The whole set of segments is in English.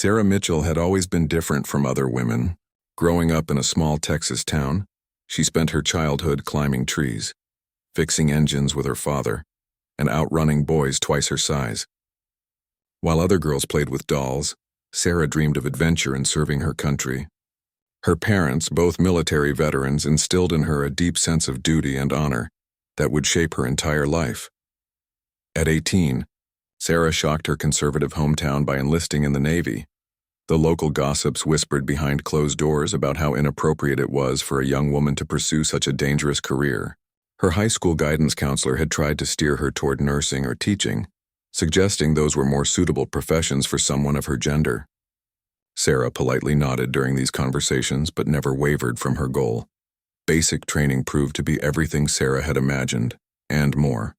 Sarah Mitchell had always been different from other women. Growing up in a small Texas town, she spent her childhood climbing trees, fixing engines with her father, and outrunning boys twice her size. While other girls played with dolls, Sarah dreamed of adventure and serving her country. Her parents, both military veterans, instilled in her a deep sense of duty and honor that would shape her entire life. At 18, Sarah shocked her conservative hometown by enlisting in the Navy. The local gossips whispered behind closed doors about how inappropriate it was for a young woman to pursue such a dangerous career. Her high school guidance counselor had tried to steer her toward nursing or teaching, suggesting those were more suitable professions for someone of her gender. Sarah politely nodded during these conversations but never wavered from her goal. Basic training proved to be everything Sarah had imagined, and more.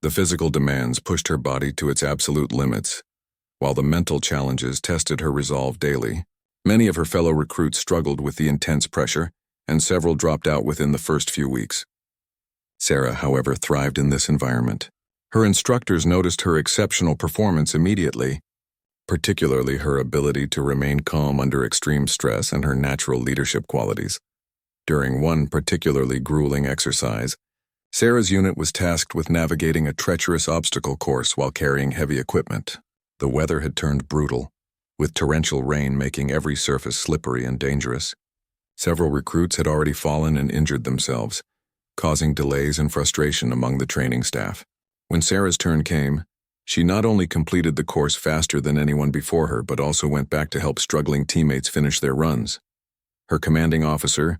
The physical demands pushed her body to its absolute limits, while the mental challenges tested her resolve daily. Many of her fellow recruits struggled with the intense pressure, and several dropped out within the first few weeks. Sarah, however, thrived in this environment. Her instructors noticed her exceptional performance immediately, particularly her ability to remain calm under extreme stress and her natural leadership qualities. During one particularly grueling exercise, Sarah's unit was tasked with navigating a treacherous obstacle course while carrying heavy equipment. The weather had turned brutal, with torrential rain making every surface slippery and dangerous. Several recruits had already fallen and injured themselves, causing delays and frustration among the training staff. When Sarah's turn came, she not only completed the course faster than anyone before her, but also went back to help struggling teammates finish their runs. Her commanding officer,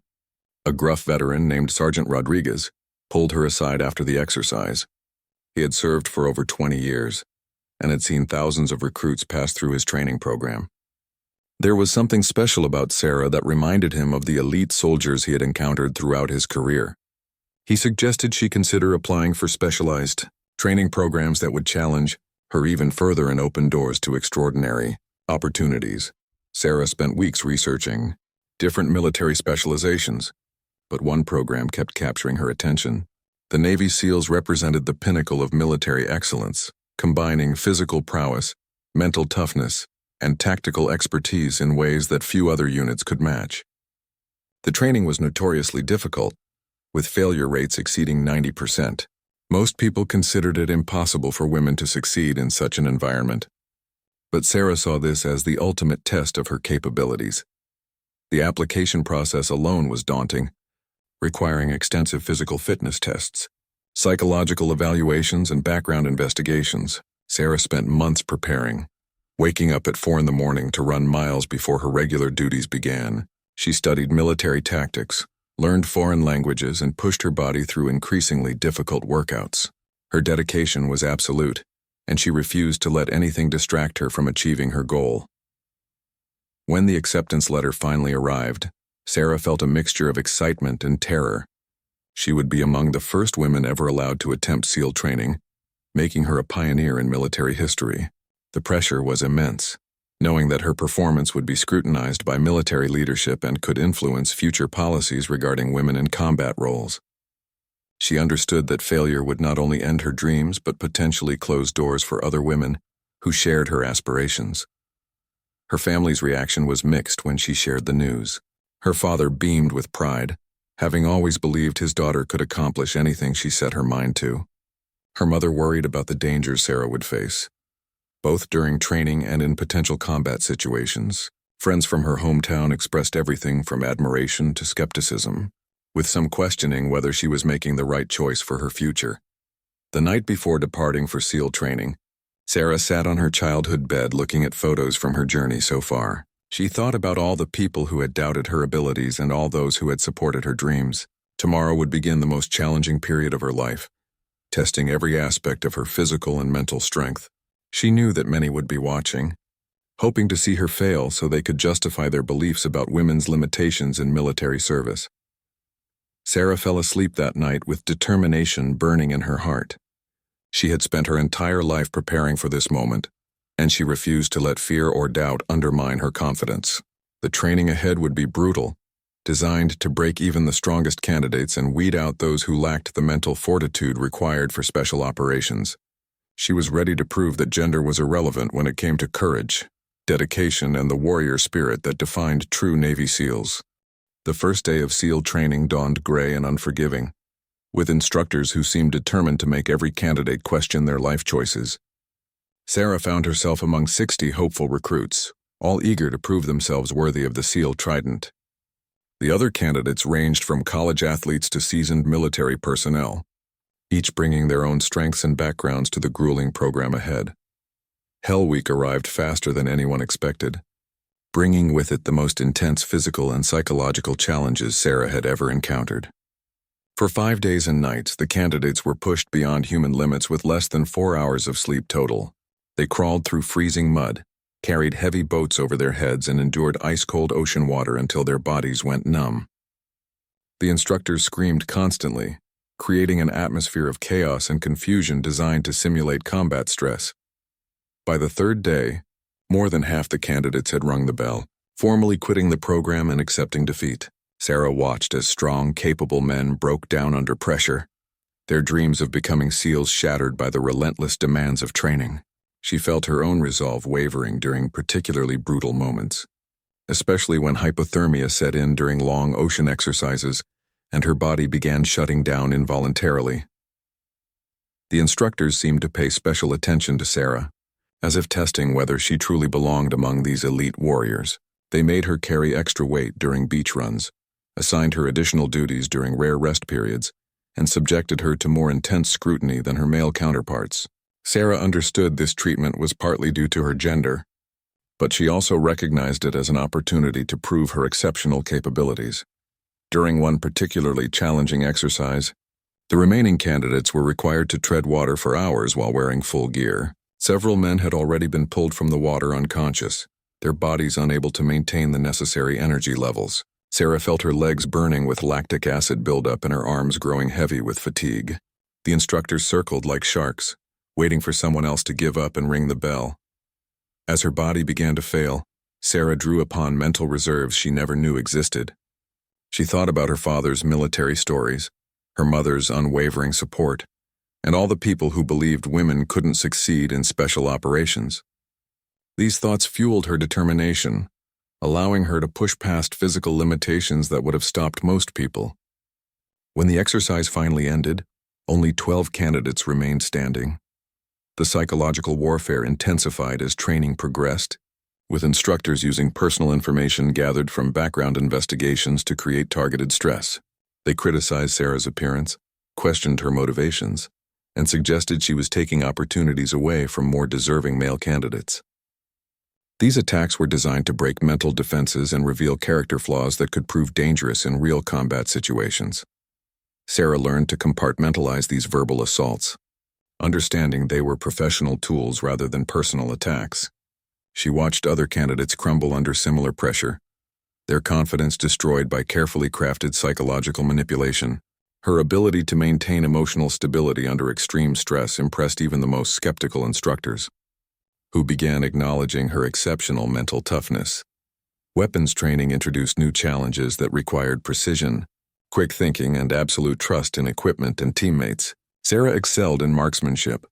a gruff veteran named Sergeant Rodriguez, pulled her aside after the exercise. He had served for over 20 years and had seen thousands of recruits pass through his training program. There was something special about Sarah that reminded him of the elite soldiers he had encountered throughout his career. He suggested she consider applying for specialized training programs that would challenge her even further and open doors to extraordinary opportunities. Sarah spent weeks researching different military specializations, but one program kept capturing her attention. The Navy SEALs represented the pinnacle of military excellence, combining physical prowess, mental toughness, and tactical expertise in ways that few other units could match. The training was notoriously difficult, with failure rates exceeding 90%. Most people considered it impossible for women to succeed in such an environment. But Sarah saw this as the ultimate test of her capabilities. The application process alone was daunting, requiring extensive physical fitness tests, psychological evaluations, and background investigations. Sarah spent months preparing, waking up at 4 a.m. to run miles before her regular duties began. She studied military tactics, learned foreign languages, and pushed her body through increasingly difficult workouts. Her dedication was absolute, and she refused to let anything distract her from achieving her goal. When the acceptance letter finally arrived, Sarah felt a mixture of excitement and terror. She would be among the first women ever allowed to attempt SEAL training, making her a pioneer in military history. The pressure was immense, knowing that her performance would be scrutinized by military leadership and could influence future policies regarding women in combat roles. She understood that failure would not only end her dreams but potentially close doors for other women who shared her aspirations. Her family's reaction was mixed when she shared the news. Her father beamed with pride, having always believed his daughter could accomplish anything she set her mind to. Her mother worried about the dangers Sarah would face, both during training and in potential combat situations. Friends from her hometown expressed everything from admiration to skepticism, with some questioning whether she was making the right choice for her future. The night before departing for SEAL training, Sarah sat on her childhood bed looking at photos from her journey so far. She thought about all the people who had doubted her abilities and all those who had supported her dreams. Tomorrow would begin the most challenging period of her life, testing every aspect of her physical and mental strength. She knew that many would be watching, hoping to see her fail so they could justify their beliefs about women's limitations in military service. Sarah fell asleep that night with determination burning in her heart. She had spent her entire life preparing for this moment, and she refused to let fear or doubt undermine her confidence. The training ahead would be brutal, designed to break even the strongest candidates and weed out those who lacked the mental fortitude required for special operations. She was ready to prove that gender was irrelevant when it came to courage, dedication, and the warrior spirit that defined true Navy SEALs. The first day of SEAL training dawned gray and unforgiving, with instructors who seemed determined to make every candidate question their life choices. Sarah found herself among 60 hopeful recruits, all eager to prove themselves worthy of the SEAL trident. The other candidates ranged from college athletes to seasoned military personnel, each bringing their own strengths and backgrounds to the grueling program ahead. Hell Week arrived faster than anyone expected, bringing with it the most intense physical and psychological challenges Sarah had ever encountered. For 5 days and nights, the candidates were pushed beyond human limits with less than 4 hours of sleep total. They crawled through freezing mud, carried heavy boats over their heads, and endured ice-cold ocean water until their bodies went numb. The instructors screamed constantly, creating an atmosphere of chaos and confusion designed to simulate combat stress. By the third day, more than half the candidates had rung the bell, formally quitting the program and accepting defeat. Sarah watched as strong, capable men broke down under pressure, their dreams of becoming SEALs shattered by the relentless demands of training. She felt her own resolve wavering during particularly brutal moments, especially when hypothermia set in during long ocean exercises and her body began shutting down involuntarily. The instructors seemed to pay special attention to Sarah, as if testing whether she truly belonged among these elite warriors. They made her carry extra weight during beach runs, assigned her additional duties during rare rest periods, and subjected her to more intense scrutiny than her male counterparts. Sarah understood this treatment was partly due to her gender, but she also recognized it as an opportunity to prove her exceptional capabilities. During one particularly challenging exercise, the remaining candidates were required to tread water for hours while wearing full gear. Several men had already been pulled from the water unconscious, their bodies unable to maintain the necessary energy levels. Sarah felt her legs burning with lactic acid buildup and her arms growing heavy with fatigue. The instructors circled like sharks, waiting for someone else to give up and ring the bell. As her body began to fail, Sarah drew upon mental reserves she never knew existed. She thought about her father's military stories, her mother's unwavering support, and all the people who believed women couldn't succeed in special operations. These thoughts fueled her determination, allowing her to push past physical limitations that would have stopped most people. When the exercise finally ended, only 12 candidates remained standing. The psychological warfare intensified as training progressed, with instructors using personal information gathered from background investigations to create targeted stress. They criticized Sarah's appearance, questioned her motivations, and suggested she was taking opportunities away from more deserving male candidates. These attacks were designed to break mental defenses and reveal character flaws that could prove dangerous in real combat situations. Sarah learned to compartmentalize these verbal assaults, understanding they were professional tools rather than personal attacks. She watched other candidates crumble under similar pressure, their confidence destroyed by carefully crafted psychological manipulation. Her ability to maintain emotional stability under extreme stress impressed even the most skeptical instructors, who began acknowledging her exceptional mental toughness. Weapons training introduced new challenges that required precision, quick thinking, and absolute trust in equipment and teammates. Sarah excelled in marksmanship,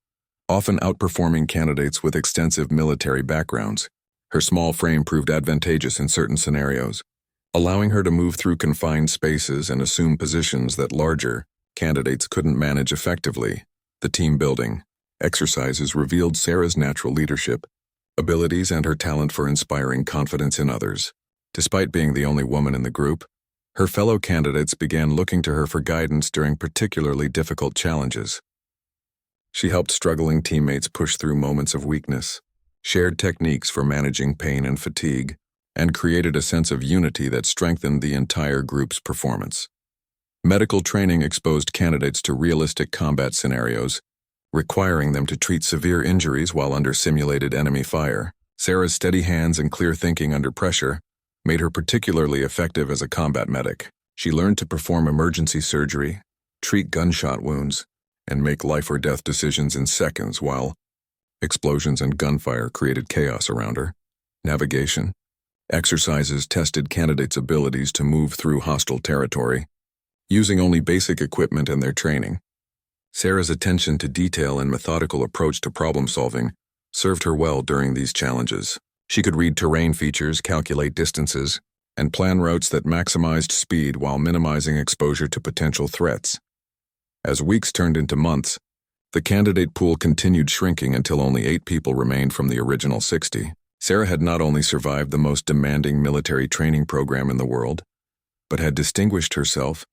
often outperforming candidates with extensive military backgrounds. Her small frame proved advantageous in certain scenarios, allowing her to move through confined spaces and assume positions that larger candidates couldn't manage effectively. The team building exercises revealed Sarah's natural leadership abilities and her talent for inspiring confidence in others. Despite being the only woman in the group, her fellow candidates began looking to her for guidance during particularly difficult challenges. She helped struggling teammates push through moments of weakness, shared techniques for managing pain and fatigue, and created a sense of unity that strengthened the entire group's performance. Medical training exposed candidates to realistic combat scenarios, requiring them to treat severe injuries while under simulated enemy fire. Sarah's steady hands and clear thinking under pressure made her particularly effective as a combat medic. She learned to perform emergency surgery, treat gunshot wounds, and make life-or-death decisions in seconds while explosions and gunfire created chaos around her. Navigation exercises tested candidates' abilities to move through hostile territory, using only basic equipment and their training. Sarah's attention to detail and methodical approach to problem-solving served her well during these challenges. She could read terrain features, calculate distances, and plan routes that maximized speed while minimizing exposure to potential threats. As weeks turned into months, the candidate pool continued shrinking until only 8 people remained from the original 60. Sarah had not only survived the most demanding military training program in the world, but had distinguished herself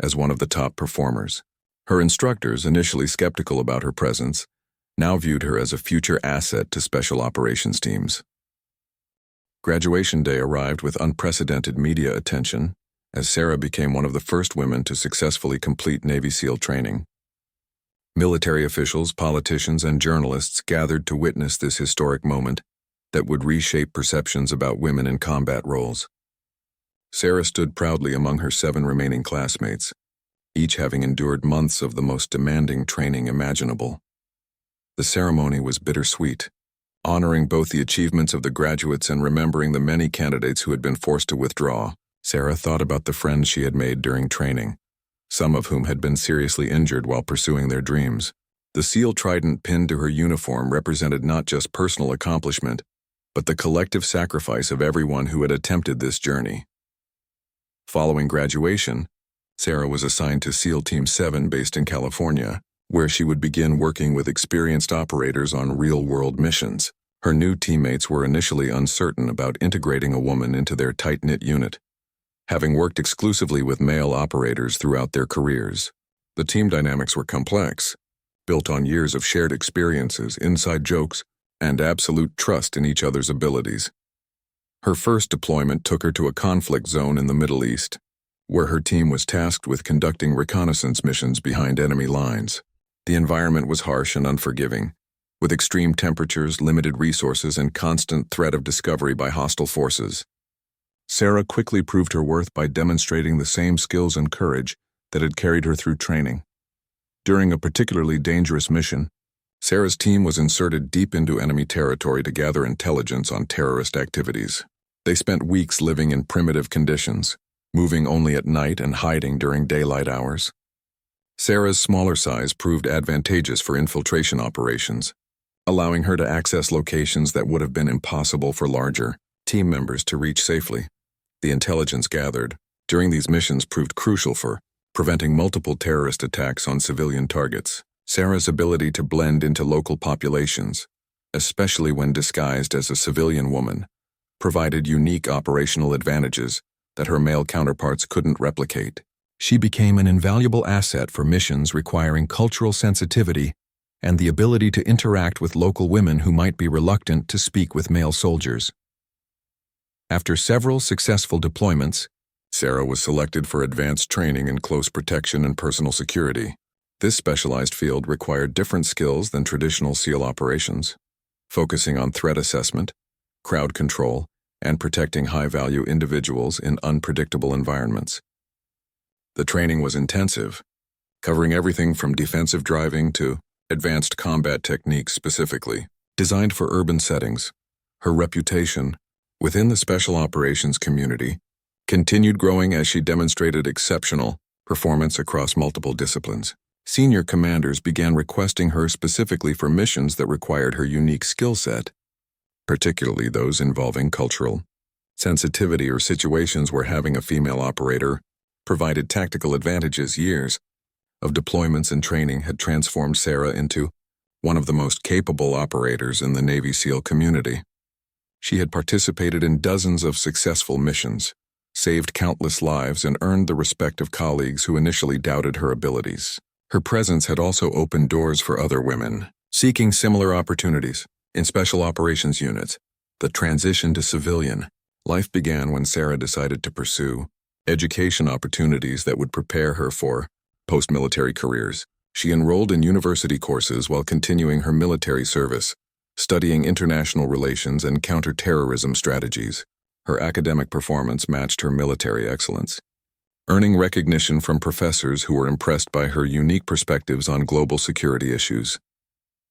as one of the top performers. Her instructors, initially skeptical about her presence, now viewed her as a future asset to special operations teams. Graduation day arrived with unprecedented media attention, as Sarah became one of the first women to successfully complete Navy SEAL training. Military officials, politicians, and journalists gathered to witness this historic moment that would reshape perceptions about women in combat roles. Sarah stood proudly among her 7 remaining classmates, each having endured months of the most demanding training imaginable. The ceremony was bittersweet, honoring both the achievements of the graduates and remembering the many candidates who had been forced to withdraw. Sarah thought about the friends she had made during training, some of whom had been seriously injured while pursuing their dreams. The SEAL trident pinned to her uniform represented not just personal accomplishment, but the collective sacrifice of everyone who had attempted this journey. Following graduation, Sarah was assigned to SEAL Team 7 based in California, where she would begin working with experienced operators on real-world missions. Her new teammates were initially uncertain about integrating a woman into their tight-knit unit, having worked exclusively with male operators throughout their careers. The team dynamics were complex, built on years of shared experiences, inside jokes, and absolute trust in each other's abilities. Her first deployment took her to a conflict zone in the Middle East, where her team was tasked with conducting reconnaissance missions behind enemy lines. The environment was harsh and unforgiving, with extreme temperatures, limited resources, and constant threat of discovery by hostile forces. Sarah quickly proved her worth by demonstrating the same skills and courage that had carried her through training. During a particularly dangerous mission, Sarah's team was inserted deep into enemy territory to gather intelligence on terrorist activities. They spent weeks living in primitive conditions, moving only at night and hiding during daylight hours. Sarah's smaller size proved advantageous for infiltration operations, allowing her to access locations that would have been impossible for larger team members to reach safely. The intelligence gathered during these missions proved crucial for preventing multiple terrorist attacks on civilian targets. Sarah's ability to blend into local populations, especially when disguised as a civilian woman, provided unique operational advantages that her male counterparts couldn't replicate. She became an invaluable asset for missions requiring cultural sensitivity and the ability to interact with local women who might be reluctant to speak with male soldiers. After several successful deployments, Sarah was selected for advanced training in close protection and personal security. This specialized field required different skills than traditional SEAL operations, focusing on threat assessment, crowd control, and protecting high-value individuals in unpredictable environments. The training was intensive, covering everything from defensive driving to advanced combat techniques specifically designed for urban settings. Her reputation within the special operations community continued growing as she demonstrated exceptional performance across multiple disciplines. Senior commanders began requesting her specifically for missions that required her unique skill set, particularly those involving cultural sensitivity or situations where having a female operator provided tactical advantages. Years of deployments and training had transformed Sarah into one of the most capable operators in the Navy SEAL community. She had participated in dozens of successful missions, saved countless lives, and earned the respect of colleagues who initially doubted her abilities. Her presence had also opened doors for other women seeking similar opportunities. In special operations units, the transition to civilian life began when Sarah decided to pursue education opportunities that would prepare her for post-military careers. She enrolled in university courses while continuing her military service, studying international relations and counter-terrorism strategies. Her academic performance matched her military excellence, earning recognition from professors who were impressed by her unique perspectives on global security issues.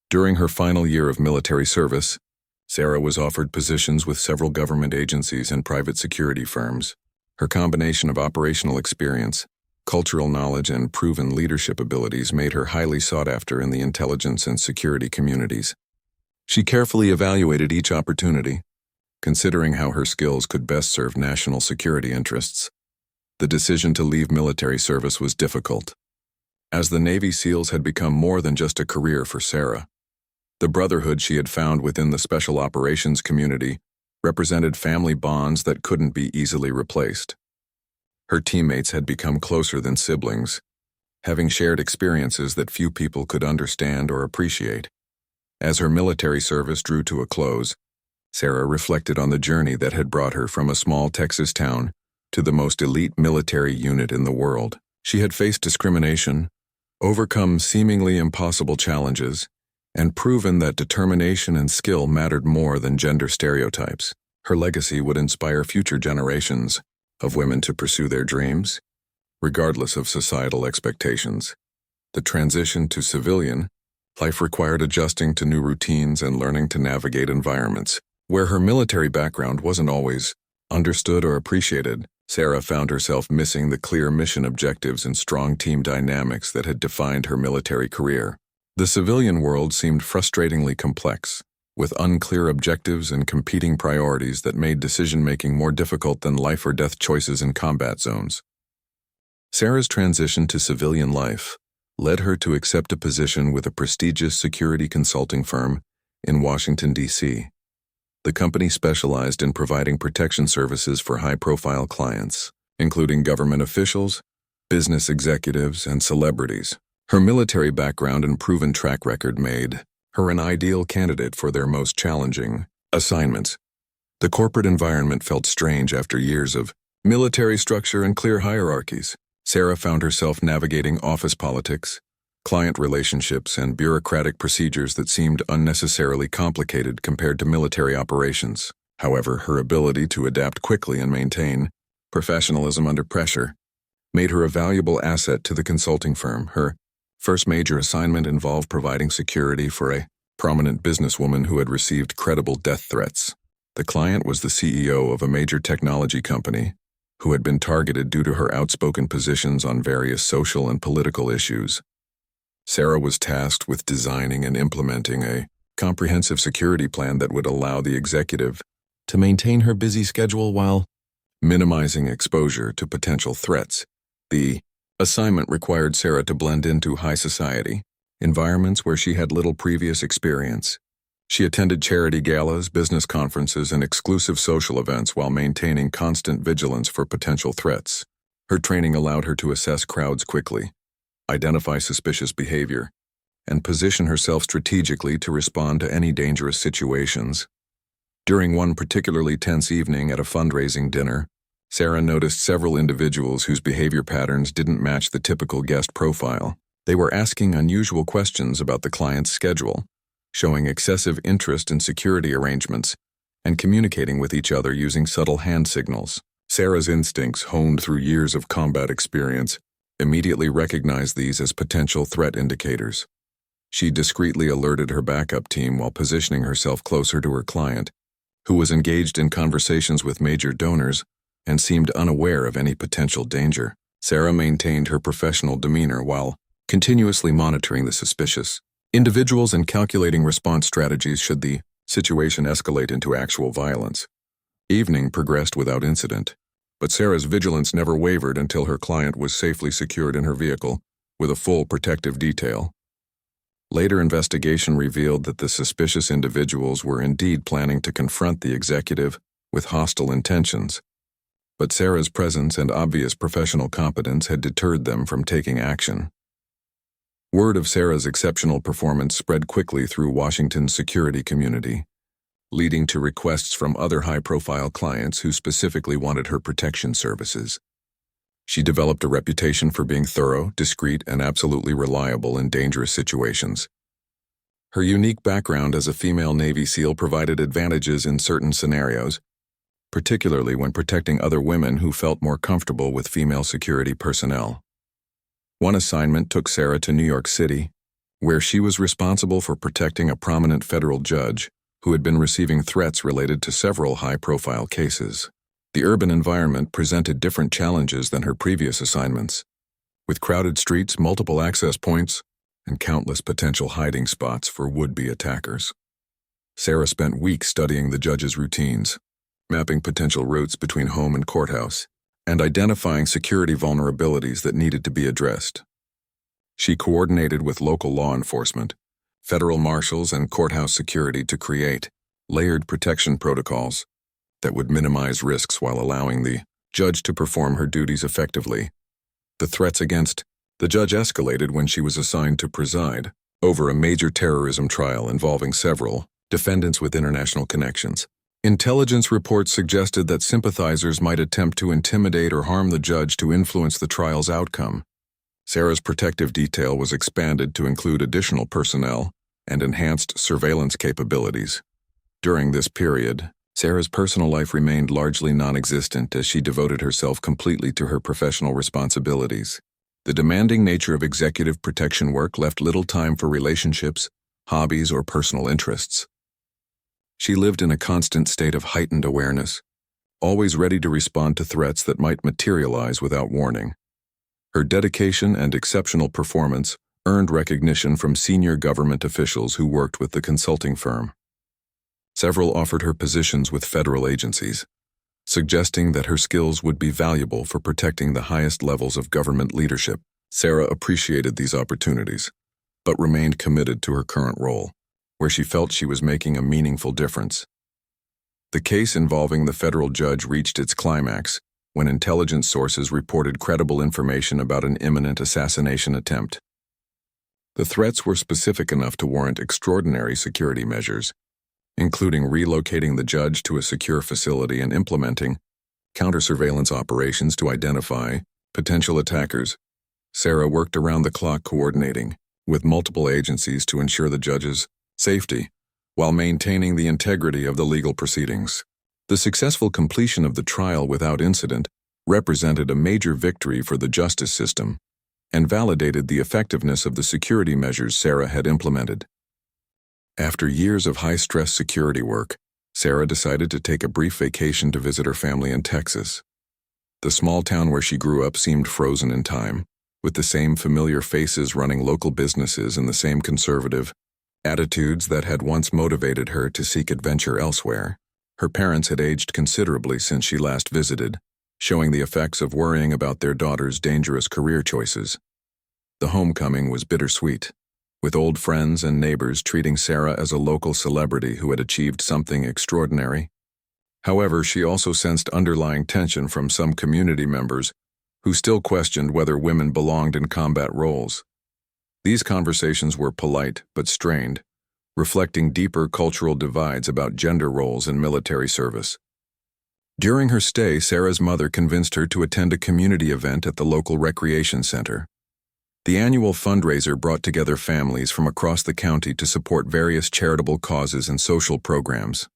During her final year of military service, Sarah was offered positions with several government agencies and private security firms. Her combination of operational experience, cultural knowledge, and proven leadership abilities made her highly sought after in the intelligence and security communities. She carefully evaluated each opportunity, Considering how her skills could best serve national security interests, the decision to leave military service was difficult, as the Navy SEALs had become more than just a career for Sarah. The brotherhood she had found within the special operations community represented family bonds that couldn't be easily replaced. Her teammates had become closer than siblings, having shared experiences that few people could understand or appreciate. As her military service drew to a close, Sarah reflected on the journey that had brought her from a small Texas town to the most elite military unit in the world. She had faced discrimination, overcome seemingly impossible challenges, and proven that determination and skill mattered more than gender stereotypes. Her legacy would inspire future generations of women to pursue their dreams, regardless of societal expectations. The transition to civilian life required adjusting to new routines and learning to navigate environments where her military background wasn't always understood or appreciated. Sarah found herself missing the clear mission objectives and strong team dynamics that had defined her military career. The civilian world seemed frustratingly complex, with unclear objectives and competing priorities that made decision-making more difficult than life-or-death choices in combat zones. Sarah's transition to civilian life led her to accept a position with a prestigious security consulting firm in Washington, D.C. The company specialized in providing protection services for high-profile clients, including government officials, business executives, and celebrities. Her military background and proven track record made her an ideal candidate for their most challenging assignments. The corporate environment felt strange after years of military structure and clear hierarchies. Sarah found herself navigating office politics, client relationships, and bureaucratic procedures that seemed unnecessarily complicated compared to military operations. However, her ability to adapt quickly and maintain professionalism under pressure made her a valuable asset to the consulting firm. Her first major assignment involved providing security for a prominent businesswoman who had received credible death threats. The client was the CEO of a major technology company who had been targeted due to her outspoken positions on various social and political issues. Sarah was tasked with designing and implementing a comprehensive security plan that would allow the executive to maintain her busy schedule while minimizing exposure to potential threats. The assignment required Sarah to blend into high society environments where she had little previous experience. She attended charity galas, business conferences, and exclusive social events while maintaining constant vigilance for potential threats. Her training allowed her to assess crowds quickly, identify suspicious behavior, and position herself strategically to respond to any dangerous situations. During one particularly tense evening at a fundraising dinner, Sarah noticed several individuals whose behavior patterns didn't match the typical guest profile. They were asking unusual questions about the client's schedule, showing excessive interest in security arrangements, and communicating with each other using subtle hand signals. Sarah's instincts, honed through years of combat experience, immediately recognized these as potential threat indicators. She discreetly alerted her backup team while positioning herself closer to her client, who was engaged in conversations with major donors and seemed unaware of any potential danger. Sarah maintained her professional demeanor while continuously monitoring the suspicious individuals and calculating response strategies should the situation escalate into actual violence. Evening progressed without incident, but Sarah's vigilance never wavered until her client was safely secured in her vehicle with a full protective detail. Later investigation revealed that the suspicious individuals were indeed planning to confront the executive with hostile intentions, but Sarah's presence and obvious professional competence had deterred them from taking action. Word of Sarah's exceptional performance spread quickly through Washington's security community, leading to requests from other high-profile clients who specifically wanted her protection services. She developed a reputation for being thorough, discreet, and absolutely reliable in dangerous situations. Her unique background as a female Navy SEAL provided advantages in certain scenarios, particularly when protecting other women who felt more comfortable with female security personnel. One assignment took Sarah to New York City, where she was responsible for protecting a prominent federal judge who had been receiving threats related to several high-profile cases. The urban environment presented different challenges than her previous assignments, with crowded streets, multiple access points, and countless potential hiding spots for would-be attackers. Sarah spent weeks studying the judge's routines, mapping potential routes between home and courthouse, and identifying security vulnerabilities that needed to be addressed. She coordinated with local law enforcement, federal marshals, and courthouse security to create layered protection protocols that would minimize risks while allowing the judge to perform her duties effectively. The threats against the judge escalated when she was assigned to preside over a major terrorism trial involving several defendants with international connections. Intelligence reports suggested that sympathizers might attempt to intimidate or harm the judge to influence the trial's outcome. Sarah's protective detail was expanded to include additional personnel and enhanced surveillance capabilities. During this period, Sarah's personal life remained largely non-existent as she devoted herself completely to her professional responsibilities. The demanding nature of executive protection work left little time for relationships, hobbies, or personal interests. She lived in a constant state of heightened awareness, always ready to respond to threats that might materialize without warning. Her dedication and exceptional performance earned recognition from senior government officials who worked with the consulting firm. Several offered her positions with federal agencies, suggesting that her skills would be valuable for protecting the highest levels of government leadership. Sarah appreciated these opportunities, but remained committed to her current role, where she felt she was making a meaningful difference. The case involving the federal judge reached its climax when intelligence sources reported credible information about an imminent assassination attempt. The threats were specific enough to warrant extraordinary security measures, including relocating the judge to a secure facility and implementing counter-surveillance operations to identify potential attackers. Sarah worked around the clock coordinating with multiple agencies to ensure the judge's safety while maintaining the integrity of the legal proceedings. The successful completion of the trial without incident represented a major victory for the justice system and validated the effectiveness of the security measures Sarah had implemented. After years of high-stress security work, Sarah decided to take a brief vacation to visit her family in Texas. The small town where she grew up seemed frozen in time, with the same familiar faces running local businesses and the same conservative attitudes that had once motivated her to seek adventure elsewhere. Her parents had aged considerably since she last visited, showing the effects of worrying about their daughter's dangerous career choices. The homecoming was bittersweet, with old friends and neighbors treating Sarah as a local celebrity who had achieved something extraordinary. However, she also sensed underlying tension from some community members who still questioned whether women belonged in combat roles. These conversations were polite but strained, reflecting deeper cultural divides about gender roles in military service. During her stay, Sarah's mother convinced her to attend a community event at the local recreation center. The annual fundraiser brought together families from across the county to support various charitable causes and social programs.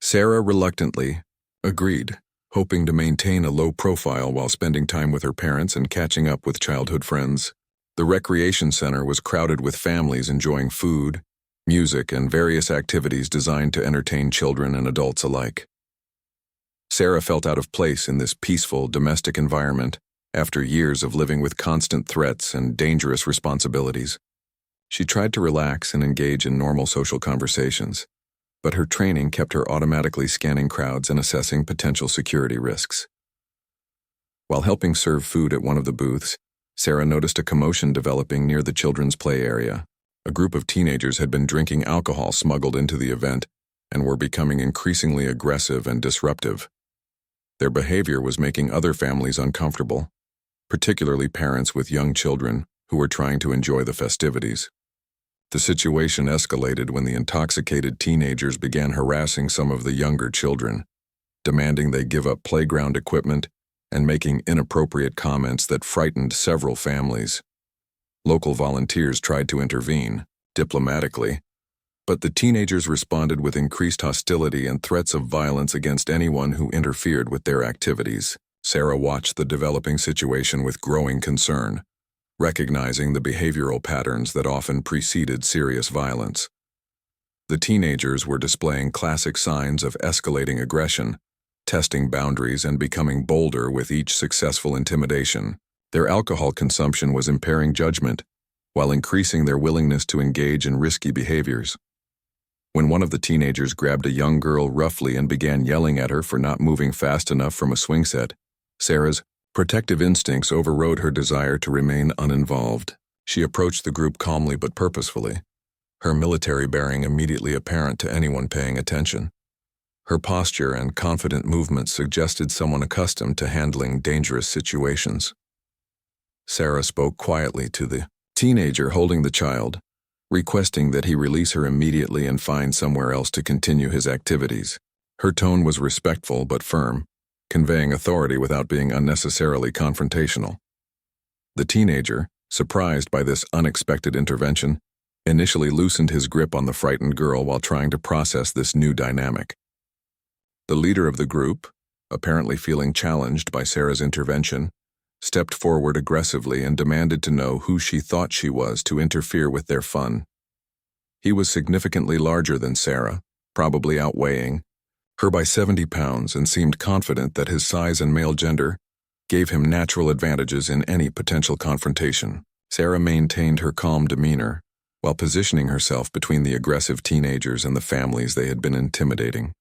Sarah reluctantly agreed, hoping to maintain a low profile while spending time with her parents and catching up with childhood friends. The recreation center was crowded with families enjoying food, music, and various activities designed to entertain children and adults alike. Sarah felt out of place in this peaceful, domestic environment after years of living with constant threats and dangerous responsibilities. She tried to relax and engage in normal social conversations, but her training kept her automatically scanning crowds and assessing potential security risks. While helping serve food at one of the booths, Sarah noticed a commotion developing near the children's play area. A group of teenagers had been drinking alcohol smuggled into the event and were becoming increasingly aggressive and disruptive. Their behavior was making other families uncomfortable, particularly parents with young children who were trying to enjoy the festivities. The situation escalated when the intoxicated teenagers began harassing some of the younger children, demanding they give up playground equipment and making inappropriate comments that frightened several families. Local volunteers tried to intervene, diplomatically, but the teenagers responded with increased hostility and threats of violence against anyone who interfered with their activities. Sarah watched the developing situation with growing concern, recognizing the behavioral patterns that often preceded serious violence. The teenagers were displaying classic signs of escalating aggression, testing boundaries and becoming bolder with each successful intimidation. Their alcohol consumption was impairing judgment, while increasing their willingness to engage in risky behaviors. when one of the teenagers grabbed a young girl roughly and began yelling at her for not moving fast enough from a swing set. Sarah's protective instincts overrode her desire to remain uninvolved. She approached the group calmly but purposefully, her military bearing immediately apparent to anyone paying attention. Her posture and confident movements suggested someone accustomed to handling dangerous situations. Sarah spoke quietly to the teenager holding the child, requesting that he release her immediately and find somewhere else to continue his activities. Her tone was respectful but firm, conveying authority without being unnecessarily confrontational. The teenager, surprised by this unexpected intervention, initially loosened his grip on the frightened girl while trying to process this new dynamic. The leader of the group, apparently feeling challenged by Sarah's intervention, stepped forward aggressively and demanded to know who she thought she was to interfere with their fun. He was significantly larger than Sarah, probably outweighing her by 70 pounds, and seemed confident that his size and male gender gave him natural advantages in any potential confrontation. Sarah maintained her calm demeanor while positioning herself between the aggressive teenagers and the families they had been intimidating.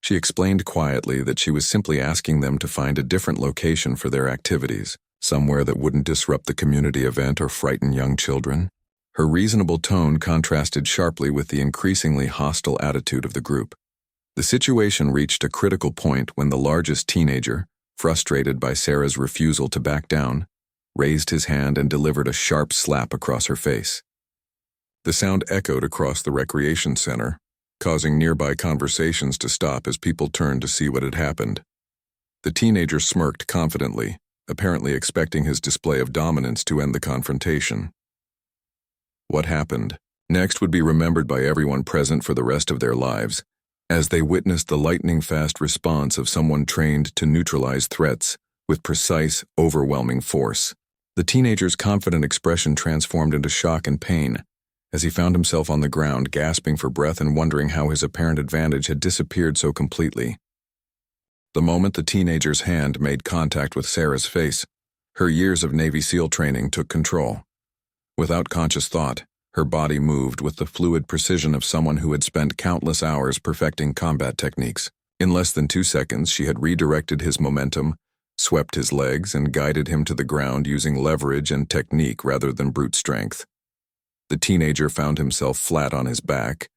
She explained quietly that she was simply asking them to find a different location for their activities, somewhere that wouldn't disrupt the community event or frighten young children. Her reasonable tone contrasted sharply with the increasingly hostile attitude of the group. The situation reached a critical point when the largest teenager, frustrated by Sarah's refusal to back down, raised his hand and delivered a sharp slap across her face. The sound echoed across the recreation center, causing nearby conversations to stop as people turned to see what had happened. The teenager smirked confidently, apparently expecting his display of dominance to end the confrontation. What happened next would be remembered by everyone present for the rest of their lives, as they witnessed the lightning-fast response of someone trained to neutralize threats with precise, overwhelming force. The teenager's confident expression transformed into shock and pain, as he found himself on the ground gasping for breath and wondering how his apparent advantage had disappeared so completely. The moment the teenager's hand made contact with Sarah's face, her years of Navy SEAL training took control. Without conscious thought, her body moved with the fluid precision of someone who had spent countless hours perfecting combat techniques. In less than 2 seconds, she had redirected his momentum, swept his legs, and guided him to the ground using leverage and technique rather than brute strength. The teenager found himself flat on his back,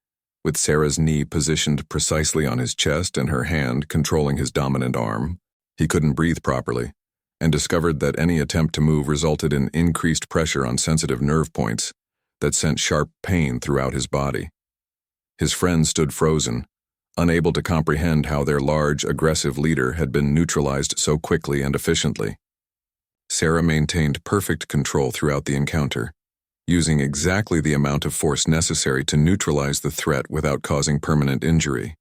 with Sarah's knee positioned precisely on his chest and her hand controlling his dominant arm. He couldn't breathe properly, and discovered that any attempt to move resulted in increased pressure on sensitive nerve points that sent sharp pain throughout his body. His friends stood frozen, unable to comprehend how their large, aggressive leader had been neutralized so quickly and efficiently. Sarah maintained perfect control throughout the encounter, using exactly the amount of force necessary to neutralize the threat without causing permanent injury.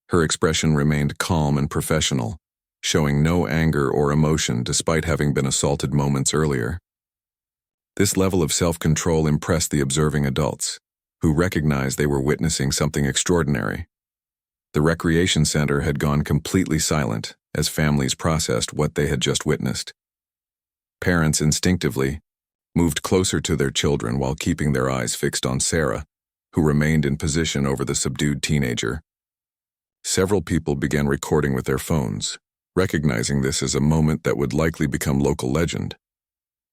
Her expression remained calm and professional, showing no anger or emotion despite having been assaulted moments earlier. This level of self-control impressed the observing adults, who recognized they were witnessing something extraordinary. The recreation center had gone completely silent as families processed what they had just witnessed. Parents instinctively moved closer to their children while keeping their eyes fixed on Sarah, who remained in position over the subdued teenager. Several people began recording with their phones, recognizing this as a moment that would likely become local legend.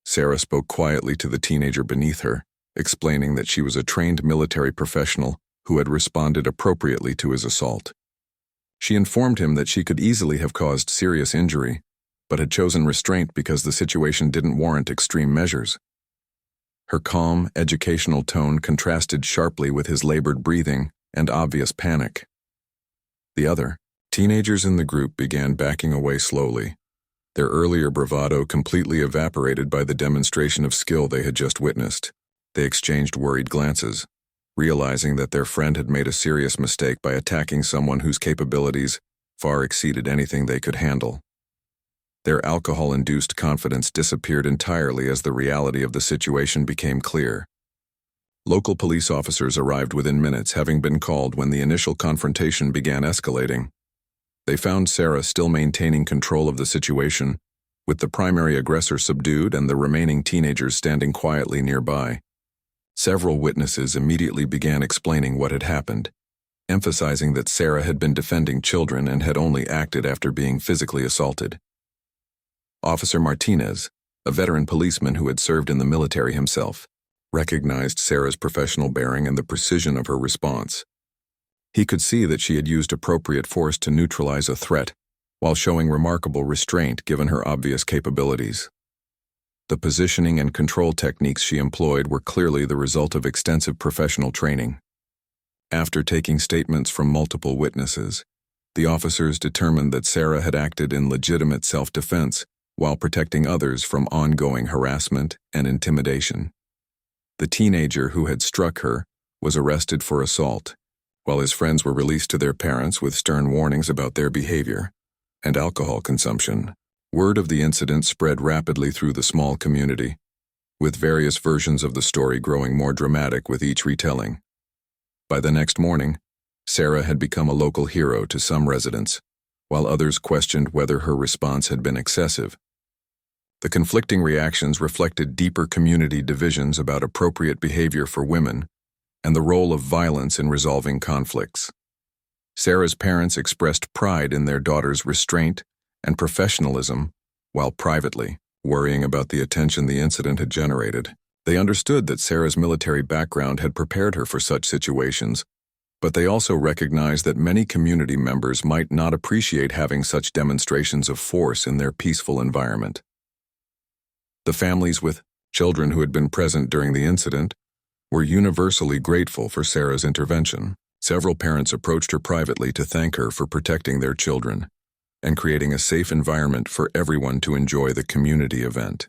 Sarah spoke quietly to the teenager beneath her, explaining that she was a trained military professional who had responded appropriately to his assault. She informed him that she could easily have caused serious injury, but had chosen restraint because the situation didn't warrant extreme measures. Her calm, educational tone contrasted sharply with his labored breathing and obvious panic. The other teenagers in the group began backing away slowly, their earlier bravado completely evaporated by the demonstration of skill they had just witnessed. They exchanged worried glances, realizing that their friend had made a serious mistake by attacking someone whose capabilities far exceeded anything they could handle. Their alcohol-induced confidence disappeared entirely as the reality of the situation became clear. Local police officers arrived within minutes, having been called when the initial confrontation began escalating. They found Sarah still maintaining control of the situation, with the primary aggressor subdued and the remaining teenagers standing quietly nearby. Several witnesses immediately began explaining what had happened, emphasizing that Sarah had been defending children and had only acted after being physically assaulted. Officer Martinez, a veteran policeman who had served in the military himself, recognized Sarah's professional bearing and the precision of her response. He could see that she had used appropriate force to neutralize a threat, while showing remarkable restraint given her obvious capabilities. The positioning and control techniques she employed were clearly the result of extensive professional training. After taking statements from multiple witnesses, the officers determined that Sarah had acted in legitimate self-defense while protecting others from ongoing harassment and intimidation. The teenager who had struck her was arrested for assault, while his friends were released to their parents with stern warnings about their behavior and alcohol consumption. Word of the incident spread rapidly through the small community, with various versions of the story growing more dramatic with each retelling. By the next morning, Sarah had become a local hero to some residents, while others questioned whether her response had been excessive. The conflicting reactions reflected deeper community divisions about appropriate behavior for women and the role of violence in resolving conflicts. Sarah's parents expressed pride in their daughter's restraint and professionalism, while privately worrying about the attention the incident had generated. They understood that Sarah's military background had prepared her for such situations, but they also recognized that many community members might not appreciate having such demonstrations of force in their peaceful environment. The families with children who had been present during the incident were universally grateful for Sarah's intervention. Several parents approached her privately to thank her for protecting their children and creating a safe environment for everyone to enjoy the community event.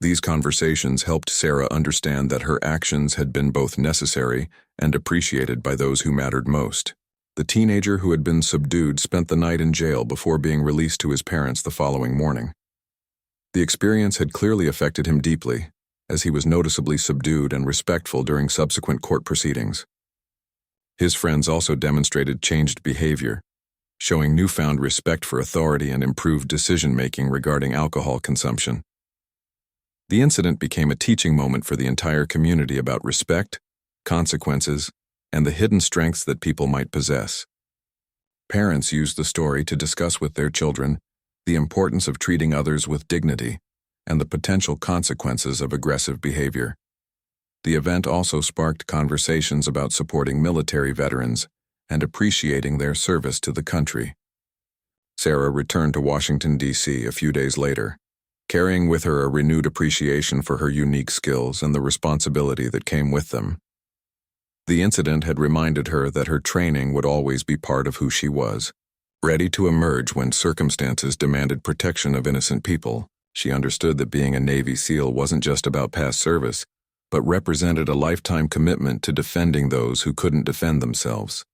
These conversations helped Sarah understand that her actions had been both necessary and appreciated by those who mattered most. The teenager who had been subdued spent the night in jail before being released to his parents the following morning. The experience had clearly affected him deeply, as he was noticeably subdued and respectful during subsequent court proceedings. His friends also demonstrated changed behavior, showing newfound respect for authority and improved decision-making regarding alcohol consumption. The incident became a teaching moment for the entire community about respect, consequences, and the hidden strengths that people might possess. Parents used the story to discuss with their children the importance of treating others with dignity and the potential consequences of aggressive behavior. The event also sparked conversations about supporting military veterans and appreciating their service to the country. Sarah returned to Washington, D.C. a few days later, carrying with her a renewed appreciation for her unique skills and the responsibility that came with them. The incident had reminded her that her training would always be part of who she was. Ready to emerge when circumstances demanded protection of innocent people, she understood that being a Navy SEAL wasn't just about past service, but represented a lifetime commitment to defending those who couldn't defend themselves.